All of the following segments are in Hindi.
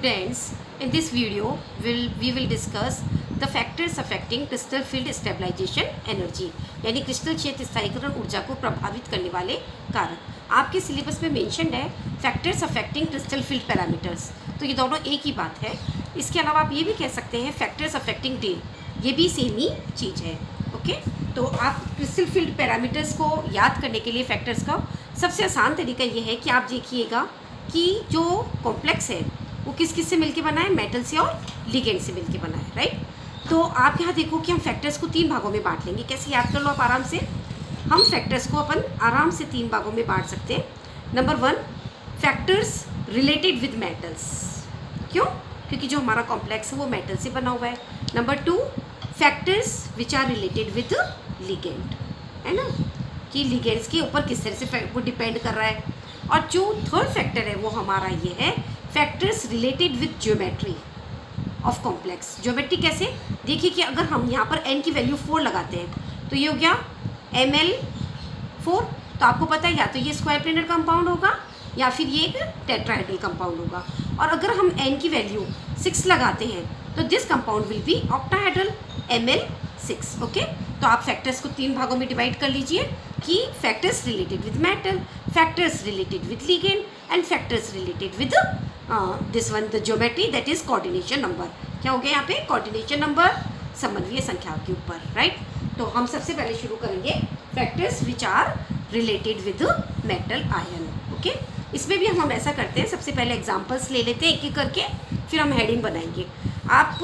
Students, in this video we will discuss the factors affecting crystal field stabilization energy, यानी क्रिस्टल क्षेत्र स्थायीकरण ऊर्जा को प्रभावित करने वाले कारक। आपके सिलेबस में मेंशन्ड है factors affecting crystal field parameters, तो ये दोनों एक ही बात है। इसके अलावा आप ये भी कह सकते हैं फैक्टर्स अफेक्टिंग डेल, ये भी सेम ही चीज़ है। ओके, तो आप क्रिस्टल फील्ड पैरामीटर्स को याद करने के लिए फैक्टर्स का सबसे आसान तरीका ये है कि आप देखिएगा कि जो कॉम्प्लेक्स है वो किस किस से मिलके बना है, मेटल से और लिगेंड से मिलके बना है, राइट। तो आप यहाँ देखो कि हम फैक्टर्स को 3 भागों में बांट लेंगे। कैसे याद कर लो आप आराम से, हम फैक्टर्स को अपन आराम से 3 भागों में बांट सकते हैं। Number 1, factors related with metals. क्यों? क्योंकि जो हमारा कॉम्प्लेक्स है वो मेटल से बना हुआ है। Number 2, factors which are related with ligand, है ना, कि लिगेंड्स के ऊपर किस तरह से वो डिपेंड कर रहा है। और जो थर्ड फैक्टर है वो हमारा ये है factors related with geometry of complex. Geometry कैसे? देखिए कि अगर हम यहाँ पर n की वैल्यू 4 लगाते हैं तो ये हो गया Ml4, तो आपको पता है या तो ये स्क्वायर प्लेनर कंपाउंड होगा या फिर ये एक टेट्राहेड्रल कंपाउंड होगा। और अगर हम n की वैल्यू 6 लगाते हैं तो this compound will be octahedral Ml6। Okay, तो आप फैक्टर्स को 3 भागों में डिवाइड कर लीजिए कि factors related with metal, factors related with ligand and factors related with this one the geometry, that is coordination number. क्या हो गया यहाँ पे? कोऑर्डिनेशन नंबर, समन्वय संख्या के ऊपर, राइट। तो हम सबसे पहले शुरू करेंगे factors which are related with metal ion. Okay, इसमें भी हम ऐसा करते हैं, सबसे पहले एग्जाम्पल्स ले लेते हैं एक एक करके, फिर हम हेडिंग बनाएंगे। आप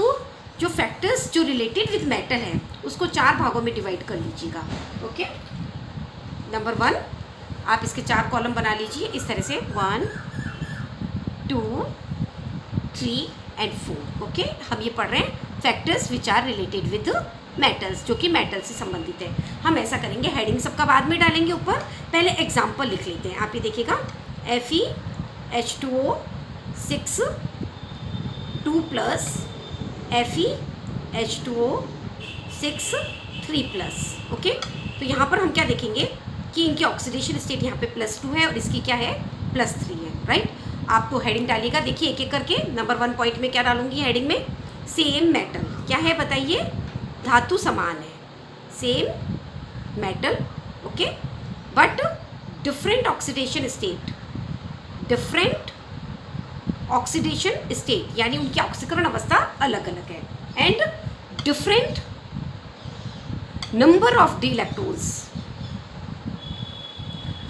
जो फैक्टर्स जो रिलेटेड विद मेटल है उसको 4 भागों में डिवाइड कर लीजिएगा। ओके, नंबर 1, आप इसके 4 कॉलम बना लीजिए इस तरह से, 1 2 3 एंड 4। ओके, हम ये पढ़ रहे हैं factors which are related with metals, जो कि मेटल से संबंधित है। हम ऐसा करेंगे, हेडिंग सबका बाद में डालेंगे ऊपर, पहले एग्जाम्पल लिख लेते हैं। आप ये देखिएगा FeH2O 6 2+ FeH2O 6 3+। ओके, तो यहाँ पर हम क्या देखेंगे कि इनकी ऑक्सीडेशन स्टेट यहाँ पे +2 है और इसकी क्या है, +3 है, राइट। आप तो हेडिंग डालिएगा, देखिए एक एक करके। नंबर 1 पॉइंट में क्या डालूंगी हेडिंग में? Same metal. क्या है बताइए? धातु समान है, same metal, okay, but different oxidation state, different oxidation state, यानी उनकी ऑक्सीकरण अवस्था अलग अलग है, and different number of D electrons,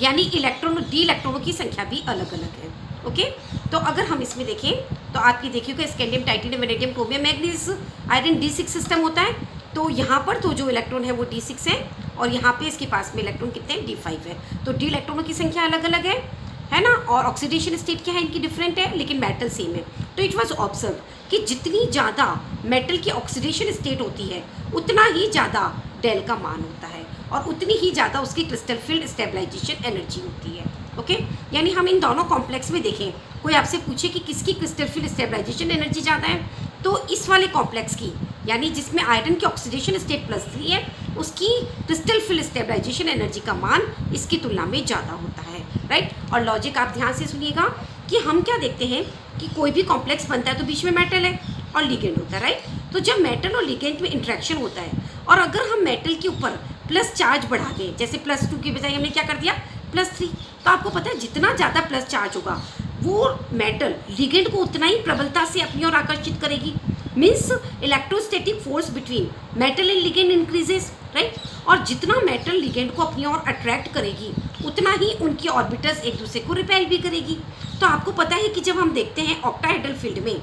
यानी इलेक्ट्रॉन डी इलेक्ट्रॉनों की संख्या भी अलग अलग है। ओके, तो अगर हम इसमें देखें तो आपकी देखिएगा scandium, titanium, vanadium, chromium, manganese, iron D6 system होता है। तो यहाँ पर तो जो इलेक्ट्रॉन है वो D6 है और यहाँ पे इसके पास में इलेक्ट्रॉन कितने हैं? D5 है। तो डी इलेक्ट्रॉनों की संख्या अलग अलग है ना, और ऑक्सीडेशन स्टेट क्या है इनकी? डिफरेंट है, लेकिन मेटल सेम है। तो इट वाज ऑब्जर्व कि जितनी ज़्यादा मेटल की ऑक्सीडेशन स्टेट होती है उतना ही ज़्यादा डेल का मान होता है और उतनी ही ज़्यादा उसकी क्रिस्टल फील्ड स्टेबलाइजेशन एनर्जी होती है। ओके, यानी हम इन दोनों कॉम्प्लेक्स में देखें, कोई आपसे पूछे कि किसकी क्रिस्टल फील्ड स्टेबलाइजेशन एनर्जी ज़्यादा है, तो इस वाले कॉम्प्लेक्स की, यानी जिसमें आयरन की ऑक्सीडेशन स्टेट +3 है, उसकी क्रिस्टल फील्ड स्टेबलाइजेशन एनर्जी का मान इसकी तुलना में ज़्यादा होता है, राइट। और लॉजिक आप ध्यान से सुनिएगा कि हम क्या देखते हैं कि कोई भी कॉम्प्लेक्स बनता है तो बीच में मेटल है और लिगेंड होता है, राइट। तो जब मेटल और लिगेंड में इंट्रैक्शन होता है और अगर हम मेटल के ऊपर प्लस चार्ज बढ़ा दें, जैसे +2 की बजाय हमने क्या कर दिया +3, तो आपको पता है जितना ज़्यादा प्लस चार्ज होगा वो मेटल लिगेंड को उतना ही प्रबलता से अपनी ओर आकर्षित करेगी। Means electrostatic force between metal and ligand increases, right. और जितना मेटल लिगेंड को अपनी ओर अट्रैक्ट करेगी उतना ही उनकी ऑर्बिटल्स एक दूसरे को रिपेल भी करेगी। तो आपको पता है कि जब हम देखते हैं ऑक्टाहेड्रल फील्ड में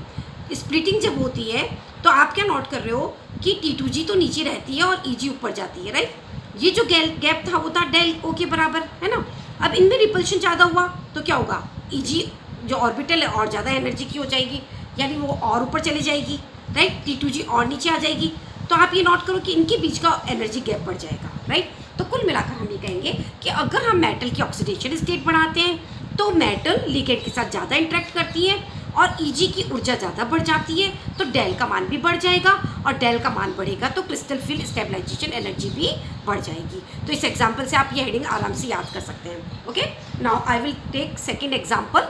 स्प्लिटिंग जब होती है तो आप क्या नोट कर रहे हो कि T2G तो नीचे रहती है और EG ऊपर जाती है, राइट। ये जो गैप था वो था डेल O के बराबर, है ना। अब इनमें रिपल्शन ज़्यादा हुआ तो क्या होगा? EG जो ऑर्बिटल है और ज़्यादा एनर्जी की हो जाएगी, यानी वो और ऊपर चली जाएगी, राइट। T2G और नीचे आ जाएगी। तो आप ये नोट करो कि इनके बीच का एनर्जी गैप बढ़ जाएगा, राइट। तो कुल मिलाकर हम ये कहेंगे कि अगर हम मेटल की ऑक्सीडेशन स्टेट बढ़ाते हैं तो मेटल लिगेंड के साथ ज़्यादा इंटरेक्ट करती है और EG की ऊर्जा ज़्यादा बढ़ जाती है, तो डेल का मान भी बढ़ जाएगा और डेल का मान बढ़ेगा तो क्रिस्टल फील्ड स्टेबलाइजेशन एनर्जी भी बढ़ जाएगी। तो इस एग्जाम्पल से आप ये हेडिंग आराम से याद कर सकते हैं। Okay, now I will take second example,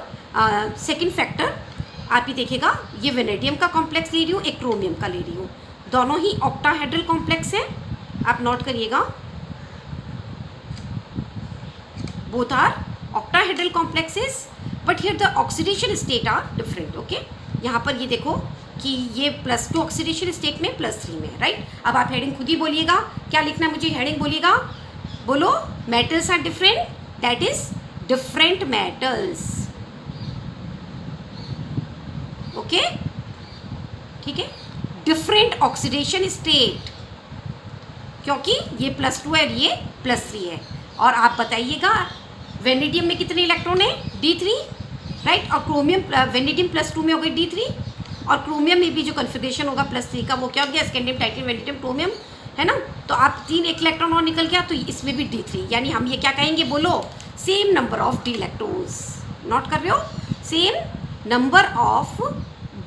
second factor आप ये देखिएगा, ये वेनेडियम का कॉम्प्लेक्स ले रही हूँ, एक क्रोमियम का ले रही हूँ, दोनों ही ऑक्टाहेड्रल कॉम्प्लेक्स है, आप नोट करिएगा, both are octahedral complexes but here the oxidation state are different. Okay, यहाँ पर ये देखो कि ये +2 ऑक्सीडेशन स्टेट में +3 में, राइट। अब आप हेडिंग खुद ही बोलिएगा, क्या लिखना है मुझे, हेडिंग बोलिएगा, बोलो, metals are different, that is different metals. Okay, ठीक है, डिफरेंट ऑक्सीडेशन स्टेट, क्योंकि ये +2 है और ये +3 है। और आप बताइएगा वेनेडियम में कितने इलेक्ट्रॉन है, D3, राइट, और क्रोमियम, वेनेडियम +2 में हो गई D3, और क्रोमियम में भी जो कन्फिग्रेशन होगा +3 का वो क्या हो गया, स्कैंडियम, टाइटेनियम, वेनेडियम, क्रोमियम, है ना। तो आप 3 एक इलेक्ट्रॉन और निकल गया, तो इसमें भी D3, यानी हम ये क्या कहेंगे, बोलो, same number of D electrons. Note कर रहे हो, सेम नंबर ऑफ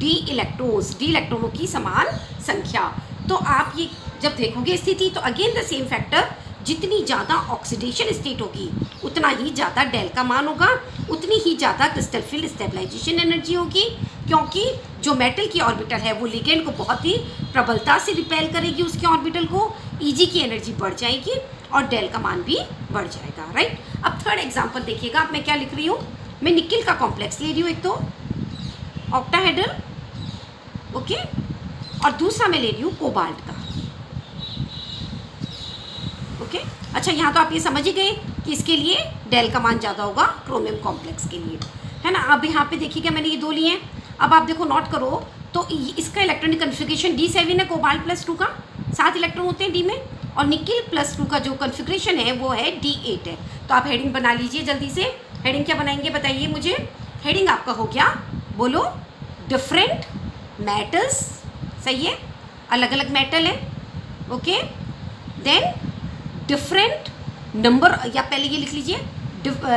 डी इलेक्ट्रॉनों की समान संख्या। तो आप ये जब देखोगे स्थिति, तो अगेन द सेम फैक्टर, जितनी ज़्यादा ऑक्सीडेशन स्टेट होगी उतना ही ज़्यादा डेल का मान होगा, उतनी ही ज़्यादा क्रिस्टल फील्ड स्टेबलाइजेशन एनर्जी होगी, क्योंकि जो मेटल की ऑर्बिटल है वो लिगेंड को बहुत ही प्रबलता से रिपेल करेगी, उसके ऑर्बिटल को, ईजी की एनर्जी बढ़ जाएगी और डेल का मान भी बढ़ जाएगा, राइट। अब थर्ड एग्जाम्पल देखिएगा, अब मैं क्या लिख रही हूँ, मैं निकिल का कॉम्प्लेक्स ले रही हूँ, एक तो ऑक्टाहेड्रल, ओके, और दूसरा मैं ले रही हूँ कोबाल्ट का। ओके, अच्छा, यहाँ तो आप ये समझ ही गए कि इसके लिए डेल का मान ज़्यादा होगा क्रोमियम कॉम्प्लेक्स के लिए, है ना। अब यहाँ पे देखिएगा मैंने ये 2 लिए हैं, अब आप देखो, नोट करो, तो इसका इलेक्ट्रॉनिक कन्फिग्रेशन D7 है, कोबाल्ट +2 का 7 इलेक्ट्रॉन होते हैं D में, और निकिल +2 का जो कन्फिग्रेशन है वो है D8 है। तो आप हेडिंग बना लीजिए जल्दी से, हेडिंग क्या बनाएंगे बताइए मुझे, हेडिंग आपका हो गया, बोलो, डिफरेंट मेटल्स, सही है, अलग अलग मेटल है, ओके, देन डिफरेंट नंबर, या पहले ये लिख लीजिए,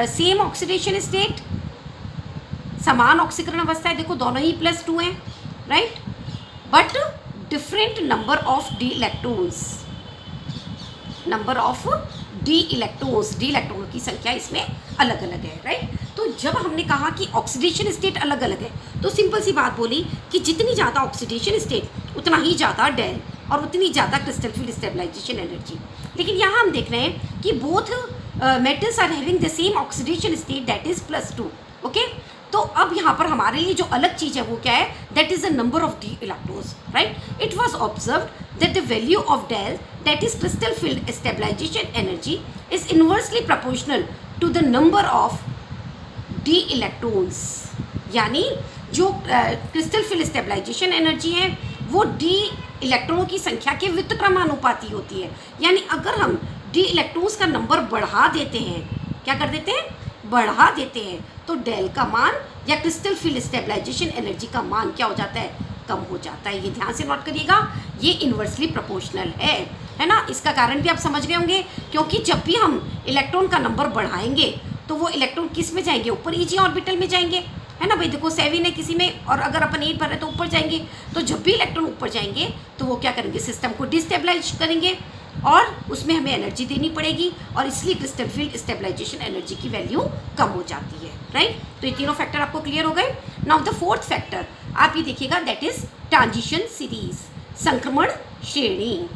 सेम ऑक्सीडेशन स्टेट, समान ऑक्सीकरण अवस्था है, देखो दोनों ही +2 हैं, right, but different number of D electrons, number of D इलेक्ट्रॉनों की संख्या इसमें अलग अलग है, राइट। तो जब हमने कहा कि ऑक्सीडेशन स्टेट अलग अलग है, तो सिंपल सी बात बोली कि जितनी ज़्यादा ऑक्सीडेशन स्टेट उतना ही ज़्यादा डेल और उतनी ज़्यादा क्रिस्टल फील्ड स्टेबलाइजेशन एनर्जी। लेकिन यहाँ हम देख रहे हैं कि both metals are having the same oxidation state, that is +2, okay. तो अब यहाँ पर हमारे लिए जो अलग चीज़ है वो क्या है, that is the number of D electrons, right. It was observed that the value of del, that is crystal field stabilization energy, is inversely proportional to the number of D electrons, यानी जो क्रिस्टल फील्ड स्टेबलाइजेशन एनर्जी है वो डी इलेक्ट्रॉनों की संख्या के व्युत्क्रमानुपाती होती है। यानी अगर हम डी इलेक्ट्रॉन्स का नंबर बढ़ा देते हैं, क्या कर देते हैं, बढ़ा देते हैं, तो डेल का मान या क्रिस्टल फील्ड स्टेबलाइजेशन एनर्जी का मान क्या हो जाता है, कम हो जाता है। ये ध्यान से नोट करिएगा, ये इन्वर्सली प्रोपोर्शनल है ना। इसका कारण भी आप समझ गए होंगे, क्योंकि जब भी हम इलेक्ट्रॉन का नंबर बढ़ाएंगे तो वो इलेक्ट्रॉन किस में जाएंगे, ऊपर ईजी ऑर्बिटल में जाएंगे, है ना भाई। देखो 7 है किसी में, और अगर अपन 8 भर रहे तो ऊपर जाएंगे। तो जब भी इलेक्ट्रॉन ऊपर जाएंगे तो वो क्या करेंगे, सिस्टम को डिस्टेबलाइज करेंगे और उसमें हमें एनर्जी देनी पड़ेगी, और इसलिए क्रिस्टल फील्ड स्टेबलाइजेशन एनर्जी की वैल्यू कम हो जाती है, राइट। तो ये तीनों फैक्टर आपको क्लियर हो गए। नाउ द फोर्थ फैक्टर आप ये देखिएगा, दैट इज ट्रांजिशन सीरीज, संक्रमण श्रेणी।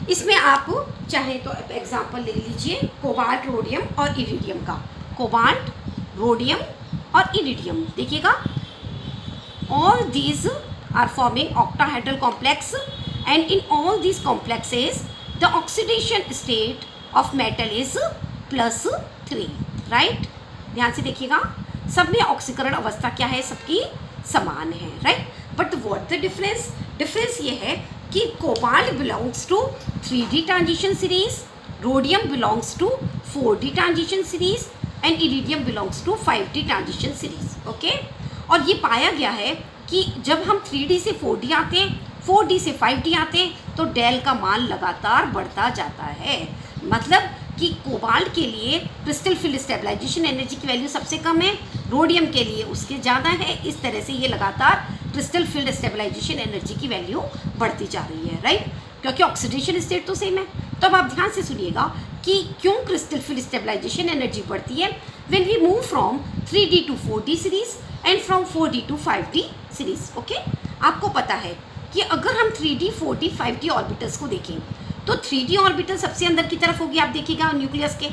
इसमें आप चाहे तो एग्जाम्पल ले लीजिए कोबाल्ट, रोडियम और इरिडियम का। कोबाल्ट, रोडियम और इरिडियम, देखिएगा, all these are forming octahedral complex, and in all these complexes the oxidation state of metal is +3, right। ध्यान से देखिएगा, सब में ऑक्सीकरण अवस्था क्या है, सबकी समान है, right. But what the difference, difference ये है कि cobalt belongs to 3D transition series, rhodium belongs to 4D transition series and iridium belongs to 5D transition series, okay. और ये पाया गया है कि जब हम 3D से 4D आते हैं, 4D से 5D आते हैं, तो डेल का मान लगातार बढ़ता जाता है। मतलब कि कोबाल्ट के लिए क्रिस्टल फील्ड स्टेबलाइजेशन एनर्जी की वैल्यू सबसे कम है, रोडियम के लिए उसके ज़्यादा है। इस तरह से ये लगातार क्रिस्टल फील्ड स्टेबलाइजेशन एनर्जी की वैल्यू बढ़ती जा रही है, राइट, क्योंकि ऑक्सीडेशन स्टेट तो सेम है। तो अब आप ध्यान से सुनिएगा कि क्यों क्रिस्टल फील्ड स्टेबलाइजेशन एनर्जी बढ़ती है। When we move from 3D to 4D series, and from 4d to 5d series. Okay, आपको पता है कि अगर हम 3d 4d 5d ऑर्बिटल्स को देखें तो 3d ऑर्बिटल सबसे अंदर की तरफ होगी, आप देखिएगा न्यूक्लियस के,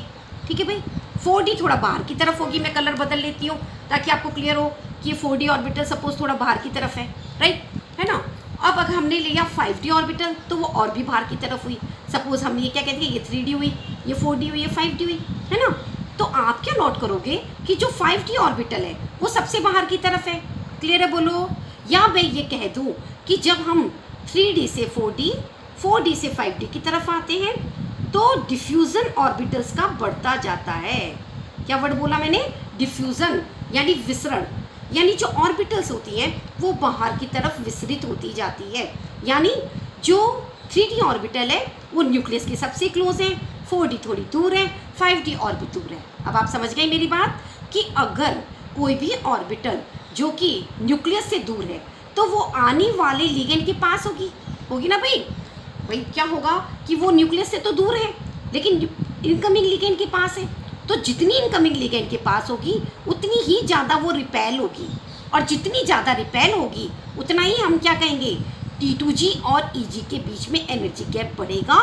ठीक है भाई। 4d थोड़ा बाहर की तरफ होगी, मैं कलर बदल लेती हूँ ताकि आपको क्लियर हो कि 4d ऑर्बिटल सपोज थोड़ा बाहर की तरफ है, राइट, है ना। अब अगर हमने लिया 5d ऑर्बिटल तो वो और भी बाहर की तरफ हुई, सपोज हम ये क्या कहते हैं, ये 3d हुई, ये 4d हुई, ये 5d हुई, है ना। तो आप क्या नोट करोगे कि जो 5d ऑर्बिटल है वो सबसे बाहर की तरफ है, क्लियर है बोलो। या मैं ये कह दूँ कि जब हम 3d से 4d 4d से 5d की तरफ आते हैं तो डिफ्यूज़न ऑर्बिटल्स का बढ़ता जाता है। क्या वर्ड बोला मैंने, डिफ्यूज़न, यानी विसरण, यानी जो ऑर्बिटल्स होती हैं वो बाहर की तरफ विसरित होती जाती है। यानी जो 3d ऑर्बिटल है वो न्यूक्लियस के सबसे क्लोज है, 4d थोड़ी दूर है, 5d और भी दूर है। अब आप समझ गए मेरी बात कि अगर कोई भी ऑर्बिटल जो कि न्यूक्लियस से दूर है तो वो आने वाले लिगेंड के पास होगी ना भाई। भाई क्या होगा कि वो न्यूक्लियस से तो दूर है लेकिन इनकमिंग लिगेंड के पास है, तो जितनी इनकमिंग लिगेंड के पास होगी उतनी ही ज़्यादा वो रिपेल होगी, और जितनी ज़्यादा रिपेल होगी उतना ही हम क्या कहेंगे, T2G और EG के बीच में एनर्जी गैप बढ़ेगा।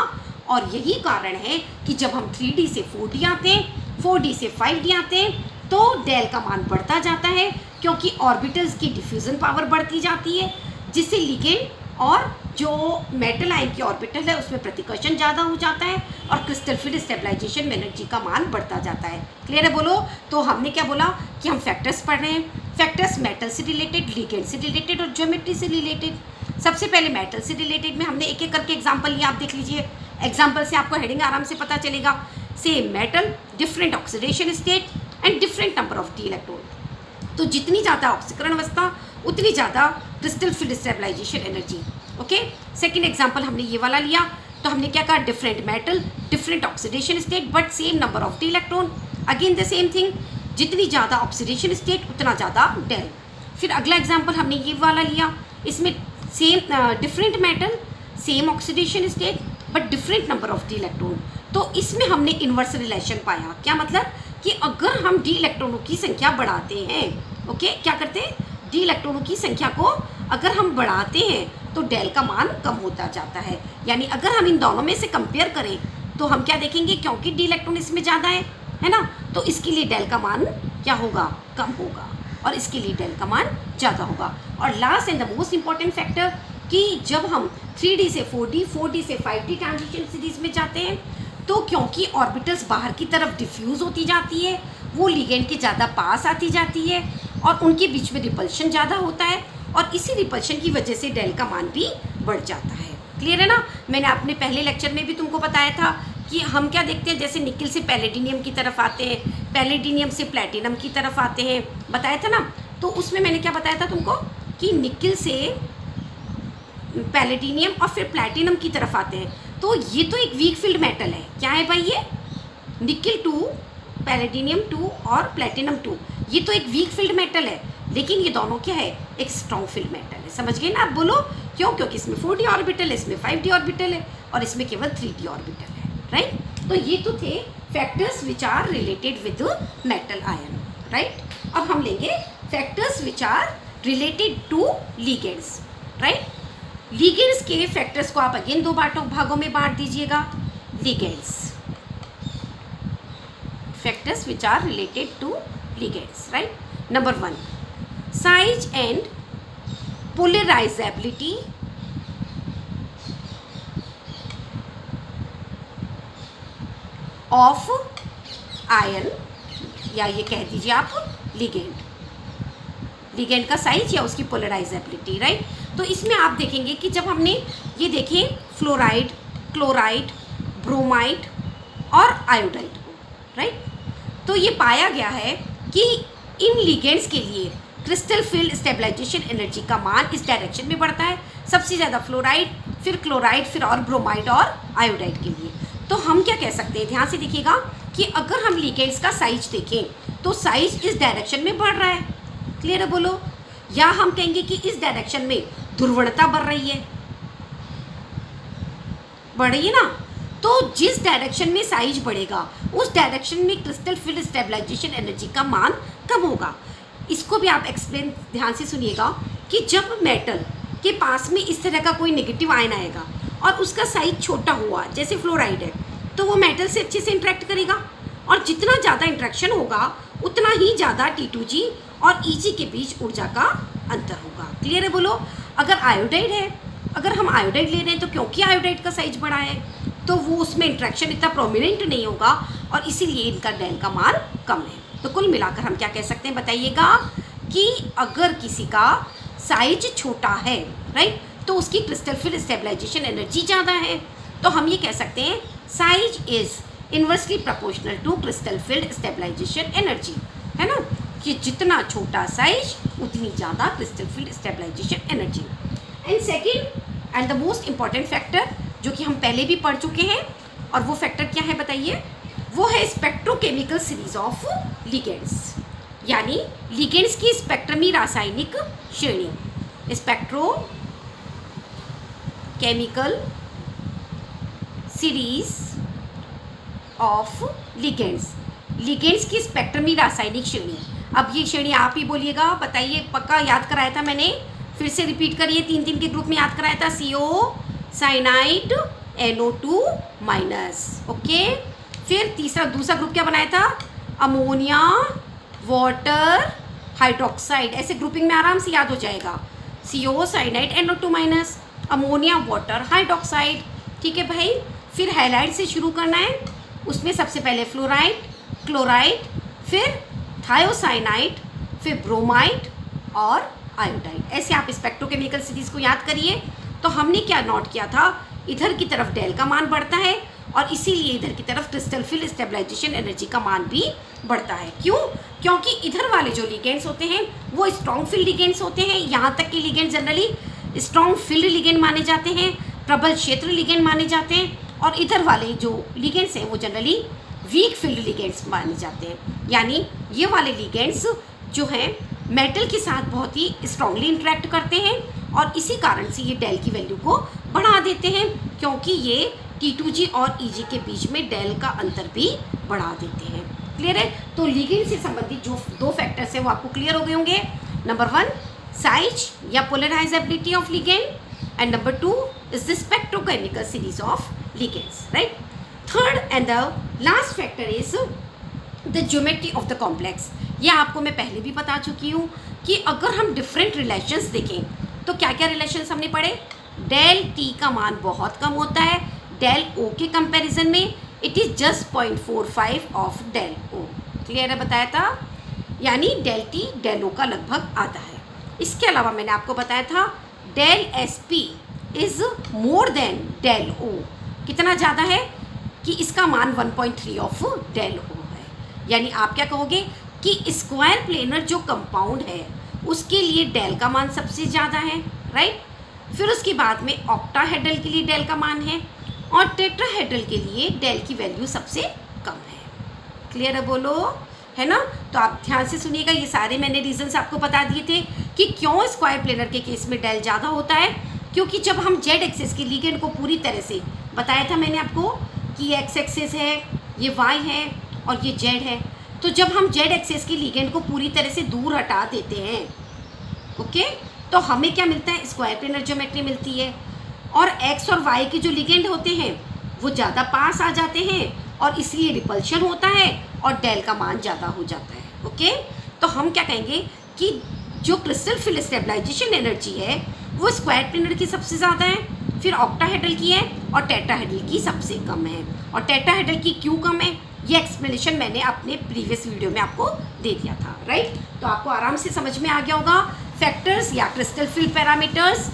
और यही कारण है कि जब हम 3D से 4D आते हैं, 4D से 5D आते हैं तो डेल का मान बढ़ता जाता है, क्योंकि ऑर्बिटल्स की डिफ्यूज़न पावर बढ़ती जाती है, जिससे लिगेंड और जो मेटल आयन की ऑर्बिटल है उसमें प्रतिकर्षण ज़्यादा हो जाता है और क्रिस्टल फील्ड स्टेबलाइजेशन में एनर्जी का मान बढ़ता जाता है। क्लियर है बोलो। तो हमने क्या बोला कि हम फैक्टर्स पढ़ रहे हैं, फैक्टर्स मेटल से रिलेटेड, लिगेंड से रिलेटेड और ज्योमेट्री से रिलेटेड। सबसे पहले मेटल से रिलेटेड में हमने एक एक करके एग्जाम्पल लिया, आप देख लीजिए, एग्जाम्पल से आपको हेडिंग आराम से पता चलेगा। Same metal, different oxidation state and different number of d electron. तो जितनी ज़्यादा ऑक्सीकरण अवस्था उतनी ज़्यादा crystal field stabilization energy. Okay, second example हमने ये वाला लिया, तो हमने क्या कहा, different metal, different oxidation state but same number of d electron. Again the same thing, जितनी ज़्यादा ऑक्सीडेशन स्टेट उतना ज़्यादा डेल। फिर अगला एग्जाम्पल हमने ये वाला लिया, इसमें same different metal, same oxidation state but different number of d electron. तो इसमें हमने इन्वर्स रिलेशन पाया। क्या मतलब कि अगर हम डी इलेक्ट्रॉनों की संख्या बढ़ाते हैं, ओके, क्या करते हैं, डी इलेक्ट्रॉनों की संख्या को अगर हम बढ़ाते हैं तो डेल का मान कम होता जाता है। यानी अगर हम इन दोनों में से कंपेयर करें तो हम क्या देखेंगे, क्योंकि डी इलेक्ट्रॉन इसमें ज़्यादा है ना, तो इसके लिए डेल का मान क्या होगा, कम होगा, और इसके लिए डेल का मान ज़्यादा होगा। और last and the most important factor कि जब हम 3D से 4D 4D से 5D ट्रांजिशन सीरीज में जाते हैं तो क्योंकि ऑर्बिटल्स बाहर की तरफ डिफ्यूज़ होती जाती है, वो लिगेंड के ज़्यादा पास आती जाती है और उनके बीच में रिपल्शन ज़्यादा होता है, और इसी रिपल्शन की वजह से डेल का मान भी बढ़ जाता है। क्लियर है ना। मैंने अपने पहले लेक्चर में भी तुमको बताया था कि हम क्या देखते हैं, जैसे निकिल से पैलेडिनियम की तरफ आते हैं, पैलेडिनियम से प्लैटिनम की तरफ आते हैं, बताया था ना। तो उसमें मैंने क्या बताया था तुमको कि निकिल से पैलेडिनियम और फिर प्लैटिनम की तरफ आते हैं, तो ये तो एक वीक फील्ड मेटल है। क्या है भाई, ये निकिल 2, पैलेडिनियम 2 और प्लैटिनम 2, ये तो एक वीक फील्ड मेटल है, लेकिन ये दोनों क्या है, एक स्ट्रॉन्ग फील्ड मेटल है। समझ गए ना आप, बोलो क्यों, क्योंकि इसमें 4D ऑर्बिटल है, इसमें 5D ऑर्बिटल है और इसमें केवल 3D ऑर्बिटल है, राइट। तो ये तो थे factors which are related with metal ion, right. अब हम लेंगे factors which are related to ligands, right. Ligands के फैक्टर्स को आप अगेन दो भागों में बांट दीजिएगा। Ligands, factors which are related to ligands, right. Number 1, size and polarizability of ion, या ये कह दीजिए आप लिगेंड, लिगेंड का साइज या उसकी पोलराइजेबिलिटी, राइट। तो इसमें आप देखेंगे कि जब हमने ये देखें फ्लोराइड, क्लोराइड, ब्रोमाइड और आयोडाइड को, राइट, तो ये पाया गया है कि इन लिगेंड्स के लिए क्रिस्टल फील्ड स्टेबलाइजेशन एनर्जी का मान इस डायरेक्शन में बढ़ता है, सबसे ज़्यादा फ्लोराइड, फिर क्लोराइड, फिर और ब्रोमाइड और आयोडाइड के लिए। तो हम क्या कह सकते हैं, ध्यान से देखिएगा कि अगर हम लिगेंड्स का साइज देखें तो साइज इस डायरेक्शन में बढ़ रहा है। क्लियर है बोलो। या हम कहेंगे कि इस डायरेक्शन में ध्रुवणता बढ़ रही है, बढ़ रही है ना। तो जिस डायरेक्शन में साइज बढ़ेगा उस डायरेक्शन में क्रिस्टल फील्ड स्टेबलाइजेशन एनर्जी का मान कम होगा। इसको भी आप एक्सप्लेन ध्यान से सुनिएगा कि जब मेटल के पास में इस तरह का कोई नेगेटिव आयन आएगा और उसका साइज छोटा हुआ, जैसे फ्लोराइड है, तो वो मेटल से अच्छे से इंटरेक्ट करेगा, और जितना ज़्यादा इंटरेक्शन होगा उतना ही ज़्यादा T2G और Eg के बीच ऊर्जा का अंतर होगा। क्लियर है? बोलो। अगर आयोडाइड है, अगर हम आयोडाइड ले रहे हैं तो क्योंकि आयोडाइड का साइज बड़ा है तो वो उसमें इंटरेक्शन इतना प्रोमिनेंट नहीं होगा और इसीलिए इनका डेल का मान कम है। तो कुल मिलाकर हम क्या कह सकते हैं बताइएगा कि अगर किसी का साइज छोटा है, राइट, तो उसकी क्रिस्टल फील्ड स्टेबलाइजेशन एनर्जी ज़्यादा है। तो हम ये कह सकते हैं size is inversely proportional to crystal field stabilization energy, है ना, कि जितना छोटा साइज उतनी ज़्यादा crystal field stabilization energy. And second and the most important factor जो कि हम पहले भी पढ़ चुके हैं, और वो फैक्टर क्या है बताइए? वो है स्पेक्ट्रोकेमिकल सीरीज ऑफ लिगेंड्स, यानी लिगेंड्स की स्पेक्ट्रमी रासायनिक श्रेणी। Spectro chemical series of ligands, ligands की स्पेक्ट्रमी रासायनिक श्रेणी। अब ये श्रेणी आप ही बोलिएगा, बताइए, पक्का याद कराया था मैंने, फिर से रिपीट करिए, 3 के ग्रुप में याद कराया था। CO cyanide NO2 minus, okay. फिर दूसरा ग्रुप क्या बनाया था? अमोनिया वाटर हाइड्रोक्साइड, ऐसे ग्रुपिंग में आराम से याद हो जाएगा। CO cyanide NO2 minus, ammonia water hydroxide, ठीक है भाई। फिर हैलाइड से शुरू करना है, उसमें सबसे पहले फ्लोराइड, क्लोराइड, फिर थायोसाइनाइड, फिर ब्रोमाइड और आयोडाइड। ऐसे आप स्पेक्ट्रोकेमिकल सीरीज को याद करिए। तो हमने क्या नोट किया था? इधर की तरफ डेल का मान बढ़ता है और इसीलिए इधर की तरफ क्रिस्टल फील्ड स्टेबलाइजेशन एनर्जी का मान भी बढ़ता है। क्यों? क्योंकि इधर वाले जो लिगेंड्स होते हैं वो स्ट्रॉन्ग फील्ड लिगेंड्स होते हैं। यहाँ तक के ligand generally strong field ligand माने जाते हैं, प्रबल क्षेत्र लिगेंड माने जाते हैं, और इधर वाले जो लिगेंड्स हैं वो जनरली वीक फील्ड लिगेंड्स माने जाते हैं। यानी ये वाले लिगेंड्स जो हैं मेटल के साथ बहुत ही स्ट्रांगली इंटरेक्ट करते हैं और इसी कारण से ये डेल की वैल्यू को बढ़ा देते हैं, क्योंकि ये T2G और Eg के बीच में डेल का अंतर भी बढ़ा देते हैं। क्लियर है? तो लिगेंड से संबंधित जो 2 फैक्टर्स हैं वो आपको क्लियर हो गए होंगे। नंबर 1 साइज या polarisability of ligand, and number 2 is the spectrochemical series of ligands, right. Third and the last factor is the geometry of the complex. ये आपको मैं पहले भी बता चुकी हूँ कि अगर हम डिफरेंट रिलेशंस देखें तो क्या क्या रिलेशंस हमने पढ़े? डेल T का मान बहुत कम होता है डेल O के कंपैरिजन में, it is just 0.45 of del O। Clear है? बताया था, यानी डेल T डेल O का लगभग आधा है। इसके अलावा मैंने आपको बताया था del SP is more than del O। कितना ज़्यादा है कि इसका मान 1.3 ऑफ डेल O है। यानी आप क्या कहोगे कि स्क्वायर प्लेनर जो कंपाउंड है उसके लिए डेल का मान सबसे ज़्यादा है, राइट। फिर उसके बाद में ऑक्टाहेड्रल के लिए डेल का मान है और टेट्राहेड्रल के लिए डेल की वैल्यू सबसे कम है। क्लियर है? बोलो, है ना। तो आप ध्यान से सुनिएगा, ये सारे मैंने रीजंस आपको बता दिए थे कि क्यों स्क्वायर प्लेनर के केस में डेल ज़्यादा होता है। क्योंकि जब हम जेड एक्सिस के लिगेंड को पूरी तरह से बताया था मैंने आपको कि ये एक्स एक्सिस है, ये वाई है और ये जेड है, तो जब हम जेड एक्सिस के लिगेंड को पूरी तरह से दूर हटा देते हैं, ओके, तो हमें क्या मिलता है? स्क्वायर प्लेनर ज्योमेट्री मिलती है। और एक्स और वाई के जो लिगेंड होते हैं वो ज़्यादा पास आ जाते हैं और इसलिए रिपल्शन होता है और डेल का मान ज़्यादा हो जाता है। ओके, तो हम क्या कहेंगे कि जो क्रिस्टल फील्ड स्टेबलाइजेशन एनर्जी है वो स्क्वायर प्लेनर की सबसे ज़्यादा है, फिर ऑक्टाहेड्रल की है और टेट्राहेड्रल की सबसे कम है। और टेट्राहेड्रल की क्यों कम है, ये एक्सप्लेनेशन मैंने अपने प्रीवियस वीडियो में आपको दे दिया था, राइट। तो आपको आराम से समझ में आ गया होगा। फैक्टर्स या क्रिस्टल फील्ड पैरामीटर्स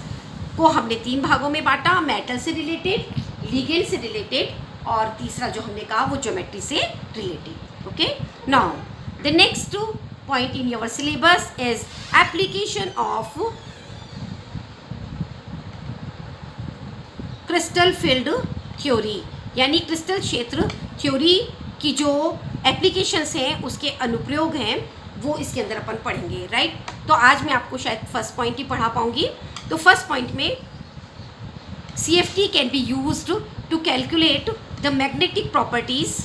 को हमने 3 भागों में बांटा, मेटल से रिलेटेड, लिगेंड से रिलेटेड और तीसरा जो हमने कहा वो ज्योमेट्री से related. Okay, now the next point in your syllabus is application of crystal field theory, यानी क्रिस्टल क्षेत्र थ्योरी की जो एप्लीकेशंस हैं उसके अनुप्रयोग हैं वो इसके अंदर अपन पढ़ेंगे, राइट। तो आज मैं आपको शायद फर्स्ट पॉइंट ही पढ़ा पाऊंगी। तो फर्स्ट पॉइंट में CFT can be used to calculate the magnetic properties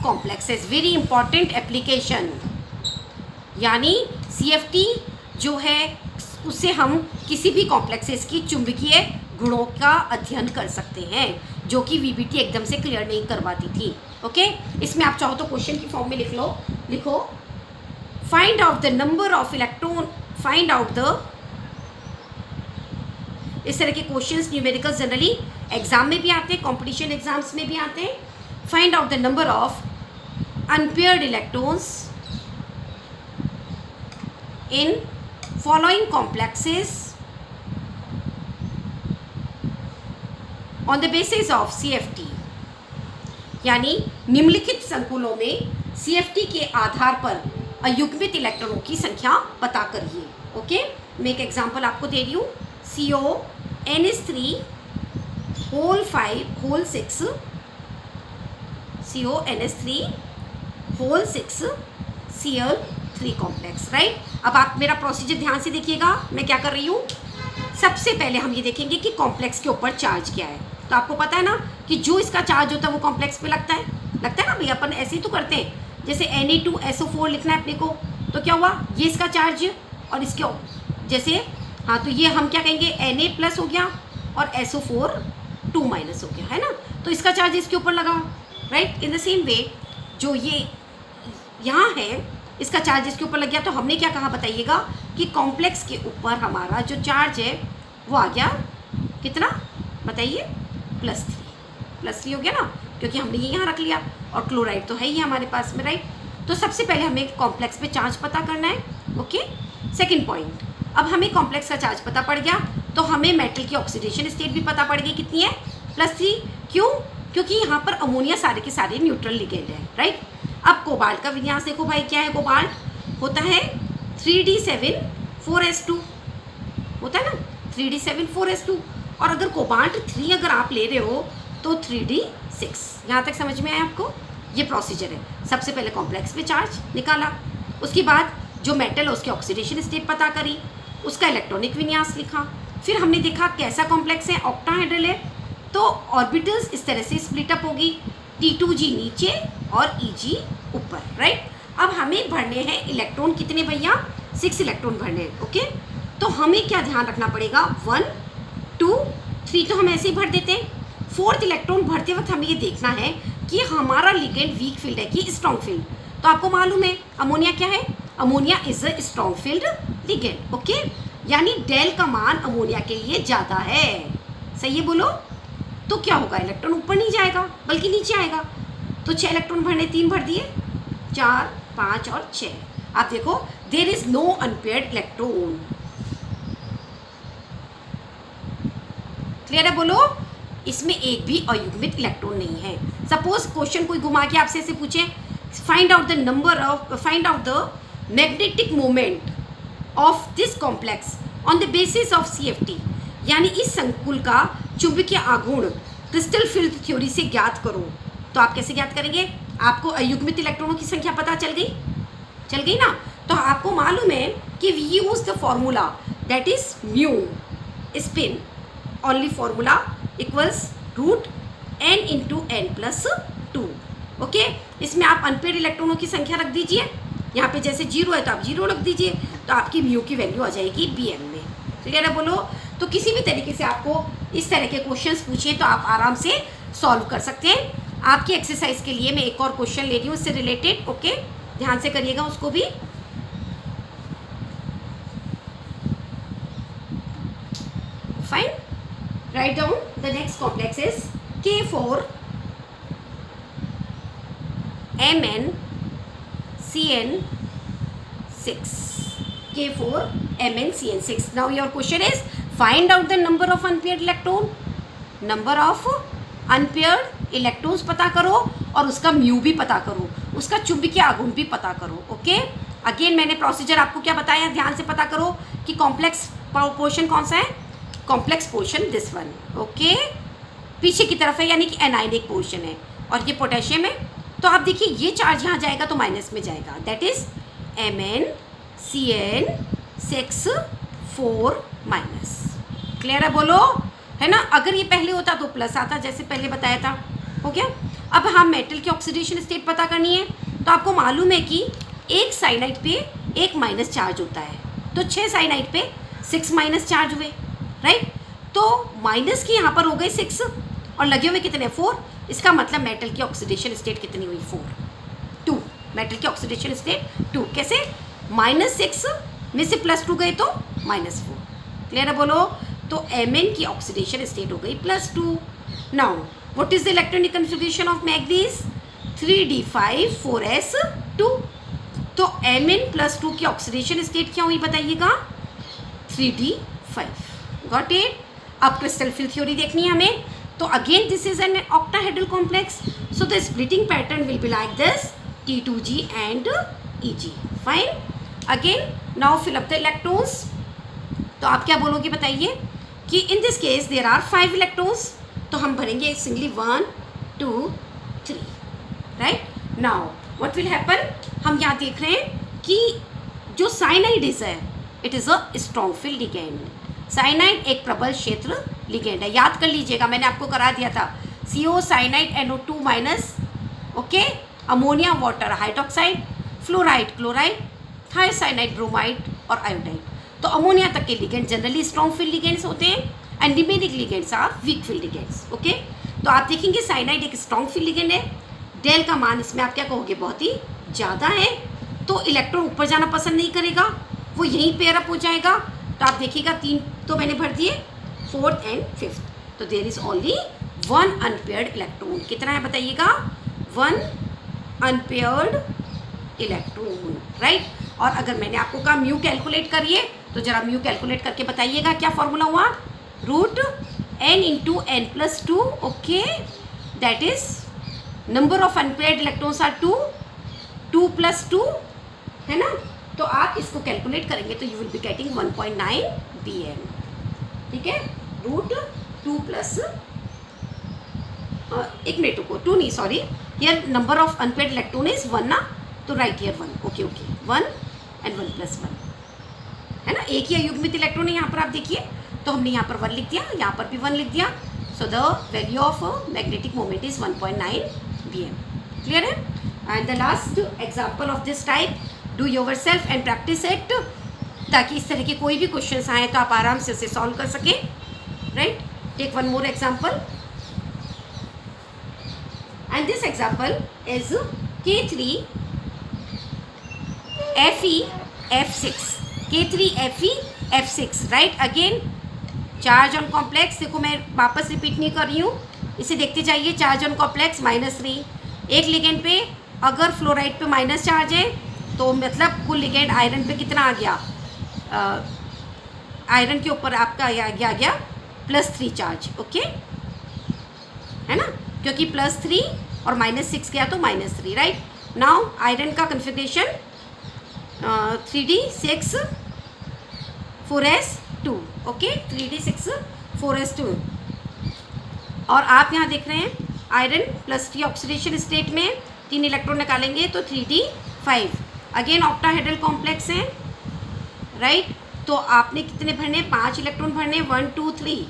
complexes, very important application. यानी CFT जो है उससे हम किसी भी कॉम्प्लेक्सेस की चुंबकीय गुणों का अध्ययन कर सकते हैं, जो कि VBT एकदम से क्लियर नहीं करवाती थी। ओके, इसमें आप चाहो तो क्वेश्चन की फॉर्म में लिखो find out the number of electron, find out the, इस तरह के क्वेश्चंस न्यूमेरिकल जनरली एग्जाम में भी आते हैं, कॉम्पिटिशन एग्जाम्स में भी आते हैं। Find out the number of unpaired electrons in following complexes on the basis of CFT, यानी निम्नलिखित संकुलों में CFT के आधार पर अयुग्मित इलेक्ट्रॉनों की संख्या पता करिए। ओके, मैं एक एग्जांपल आपको दे रही हूँ। CONH3 whole 6, CONH3 whole 6 Cl3 complex, right. अब आप मेरा प्रोसीजर ध्यान से देखिएगा, मैं क्या कर रही हूँ। सबसे पहले हम ये देखेंगे कि कॉम्प्लेक्स के ऊपर चार्ज क्या है। तो आपको पता है ना कि जो इसका चार्ज होता है वो कॉम्प्लेक्स पे लगता है ना भैया, अपन ऐसे ही तो करते हैं। जैसे Na2SO4 लिखना है अपने को, तो क्या हुआ, ये इसका चार्ज और इसके जैसे, हाँ, तो ये हम क्या कहेंगे, Na+ हो गया और SO4 2- हो गया, है ना। तो इसका चार्ज इसके ऊपर लगा, right. In the same way जो ये यहाँ है, इसका चार्ज इसके ऊपर लग गया। तो हमने क्या कहा बताइएगा कि कॉम्प्लेक्स के ऊपर हमारा जो चार्ज है वो आ गया कितना, बताइए, +3 हो गया ना, क्योंकि हमने ये यहाँ रख लिया और क्लोराइड तो है ही हमारे पास में, राइट। तो सबसे पहले हमें कॉम्प्लेक्स पे चार्ज पता करना है। ओके, सेकंड पॉइंट, अब हमें कॉम्प्लेक्स का चार्ज पता पड़ गया तो हमें मेटल की ऑक्सीडेशन स्टेट भी पता पड़ गई, कितनी है, +3। क्यों, क्योंकि यहाँ पर अमोनिया सारे के सारे न्यूट्रल लिगेंड है, राइट। अब कोबाल्ट का विन्यास देखो भाई, क्या है, कोबाल्ट होता है 3d7 4s2, होता है ना 3d7 4s2। और अगर कोबाल्ट 3 अगर आप ले रहे हो तो 3d6। यहाँ तक समझ में आया आपको, ये प्रोसीजर है। सबसे पहले कॉम्प्लेक्स पे चार्ज निकाला, उसके बाद जो मेटल है उसकी ऑक्सीडेशन स्टेट पता करी, उसका इलेक्ट्रॉनिक विन्यास लिखा, फिर हमने देखा कैसा कॉम्प्लेक्स है, ऑक्टाहेड्रल है। तो ऑर्बिटल्स इस तरह से स्प्लिट अप होगी, T2G नीचे और EG ऊपर, राइट। अब हमें भरने हैं इलेक्ट्रॉन, कितने भैया, 6 इलेक्ट्रॉन भरने हैं। ओके, तो हमें क्या ध्यान रखना पड़ेगा, 1 2 3 तो हम ऐसे ही भर देते हैं। 4th इलेक्ट्रॉन भरते वक्त हमें ये देखना है कि हमारा लिगेंड वीक फील्ड है कि स्ट्रॉन्ग फील्ड। तो आपको मालूम है अमोनिया क्या है, ammonia is a strong field ligand. Okay, यानी डेल का मान अमोनिया के लिए ज़्यादा है, सही है, बोलो। तो क्या होगा, इलेक्ट्रॉन ऊपर नहीं जाएगा बल्कि नीचे आएगा। तो 6 इलेक्ट्रॉन भरने, 3 भर दिए, 4 5 और 6। आप देखो, there is no unpaired electron. Clear है, बोलो। इसमें एक भी अयुग्मित इलेक्ट्रॉन नहीं है। सपोज क्वेश्चन कोई घुमा के आपसे ऐसे पूछे, find out the magnetic moment of this complex on the basis of CFT, यानी इस संकुल का चुंबकीय आघूर्ण क्रिस्टल फील्ड थ्योरी से ज्ञात करो। तो आप कैसे ज्ञात करेंगे, आपको अयुग्मित इलेक्ट्रॉनों की संख्या पता चल गई ना। तो आपको मालूम है कि we use the formula that is mu spin only formula equals √n × n+2। Okay, इसमें आप अनपेयर्ड इलेक्ट्रॉनों की संख्या रख दीजिए, यहाँ पे जैसे 0 है तो आप 0 रख दीजिए, तो आपकी म्यू की वैल्यू आ जाएगी Bm में। क्लियर है, बोलो। तो किसी भी तरीके से आपको इस तरह के क्वेश्चंस पूछिए तो आप आराम से सॉल्व कर सकते हैं। आपकी एक्सरसाइज के लिए मैं एक और क्वेश्चन ले रही हूँ इससे रिलेटेड। ओके, ध्यान से करिएगा उसको भी। Fine, write down the next complex is K4 MnCN6, K4 MnCN6. Now your question is find out the number of unpaired electron, number of unpaired electrons पता करो और उसका म्यू भी पता करो, उसका चुंबकीय आघूर्ण भी पता करो। ओके, अगेन मैंने प्रोसीजर आपको क्या बताया, ध्यान से पता करो कि कॉम्प्लेक्स पोर्शन कौन सा है, complex portion this one. Okay, पीछे की तरफ है यानी कि एनायनिक पोर्शन है और ये पोटेशियम है। तो आप देखिए ये चार्ज यहाँ जाएगा तो माइनस में जाएगा, दैट इज MnCN6 4-। क्लियर है, बोलो, है ना। अगर ये पहले होता तो प्लस आता, जैसे पहले बताया था। हो गया। अब हम मेटल की ऑक्सीडेशन स्टेट पता करनी है, तो आपको मालूम है कि एक साइनाइड पे एक माइनस चार्ज होता है, तो 6 साइनाइड पे 6 माइनस चार्ज हुए, राइट। तो माइनस की यहाँ पर हो गई 6 और लगे हुए कितने 4, इसका मतलब मेटल की ऑक्सीडेशन स्टेट कितनी हुई 4 2। मेटल की ऑक्सीडेशन स्टेट 2। कैसे? -6 में से +2 गए तो -4। क्लियर है? बोलो। तो Mn की ऑक्सीडेशन स्टेट हो गई +2। Now what is the electronic configuration of manganese? 3d5 4s2। तो Mn+2 की ऑक्सीडेशन स्टेट क्या हुई बताइएगा? 3d5। Got it? अब क्रिस्टल फिल थ्योरी देखनी है हमें। तो again this is an octahedral complex, so the splitting pattern will be like this, T2g and Eg। Fine. Again now fill up the electrons. तो आप क्या बोलोगे बताइए कि in this case there are 5 electrons, तो हम भरेंगे singly 1 2 3, right. Now what will happen, हम यहाँ देख रहे हैं कि जो साइनाइड है it is a strong field ligand. Cyanide एक प्रबल क्षेत्र लिगेंड है, याद कर लीजिएगा, मैंने आपको करा दिया था। CO cyanide NO2 minus, okay, ammonia water hydroxide, fluoride chloride, thiocyanide bromide और आयोडाइड। तो अमोनिया तक के ligand generally strong field ligands होते हैं and remaining ligands are weak field ligands. Okay, तो आप देखेंगे साइनाइड एक स्ट्रॉन्ग फील्ड लिगेंड है, डेल का मान इसमें आप क्या कहोगे बहुत ही ज़्यादा है, तो इलेक्ट्रॉन ऊपर जाना पसंद नहीं करेगा, वो यहीं पेयर अप हो जाएगा। तो आप देखिएगा 3 तो मैंने भर दिए, 4th and 5th, तो there is only 1 unpaired electron. कितना है बताइएगा? 1 अनपेयर्ड इलेक्ट्रॉन, राइट। और अगर मैंने आपको कहा म्यू कैलकुलेट करिए, तो जरा म्यू कैलकुलेट करके बताइएगा क्या फॉर्मूला हुआ? √n × n+2, okay, that is number of unpaired electrons are 2, 2 + 2, है ना। तो आप इसको कैलकुलेट करेंगे तो you will be getting 1.9 bm, ठीक है। √2 + एक मिनट को 2 नहीं, sorry, here number of unpaired electron is 1 ना, तो right here 1, okay okay, 1 and 1 + 1, है ना। एक ही अयुग्मित इलेक्ट्रॉन है यहाँ पर, आप देखिए, तो हमने यहाँ पर 1 लिख दिया, यहाँ पर भी 1 लिख दिया, so the value of magnetic moment is 1.9 bm। Clear है? And the last example of this type, do yourself and practise it, ताकि इस तरह के कोई भी क्वेश्चन आए तो आप आराम से उसे सॉल्व कर सकें, right. Take one more example, and this example is K3FeF6, K3FeF6, right. Again charge on complex, देखो मैं वापस रिपीट नहीं कर रही हूँ, इसे देखते जाइए। चार्ज ऑन कॉम्प्लेक्स -3, एक लिगेंड पे अगर फ्लोराइड पे माइनस चार्ज है तो मतलब कुल लिगेंड आयरन पे कितना आ गया? आयरन के ऊपर आपका आ गया +3 चार्ज, ओके, है ना, क्योंकि +3 और -6 गया तो -3, राइट। नाउ आयरन का configuration 3d6 4s2, okay, 3d6 4s2। और आप यहाँ देख रहे हैं आयरन +3 ऑक्सीडेशन स्टेट में 3 इलेक्ट्रॉन निकालेंगे तो 3d5। अगेन ऑक्टाहेड्रल कॉम्प्लेक्स है, राइट। तो आपने कितने भरने? 5 इलेक्ट्रॉन भरने, 1 2 3,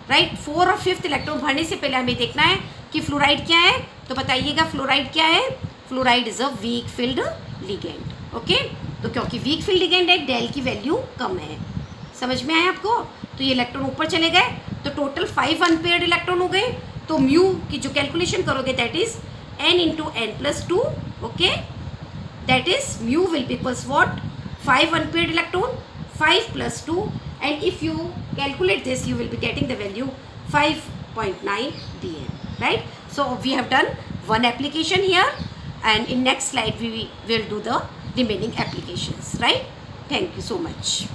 राइट। 4 और 5th इलेक्ट्रॉन भरने से पहले हमें देखना है कि फ्लोराइड क्या है, तो बताइएगा फ्लोराइड क्या है? Fluoride is a weak field ligand, okay. तो क्योंकि वीक फील्ड लिगेंड है, डेल की वैल्यू कम है, समझ में आया आपको? तो ये इलेक्ट्रॉन ऊपर चले गए, तो टोटल 5 अनपेयर्ड इलेक्ट्रॉन हो गए। तो म्यू की जो कैलकुलेशन करोगे that is n × n+2, okay, that is mu will be equals what? 5 unpaired electron, 5 + 2, and if you calculate this you will be getting the value 5.9 dm, right. So we have done one application here, and in next slide we will do the remaining applications, right. Thank you so much.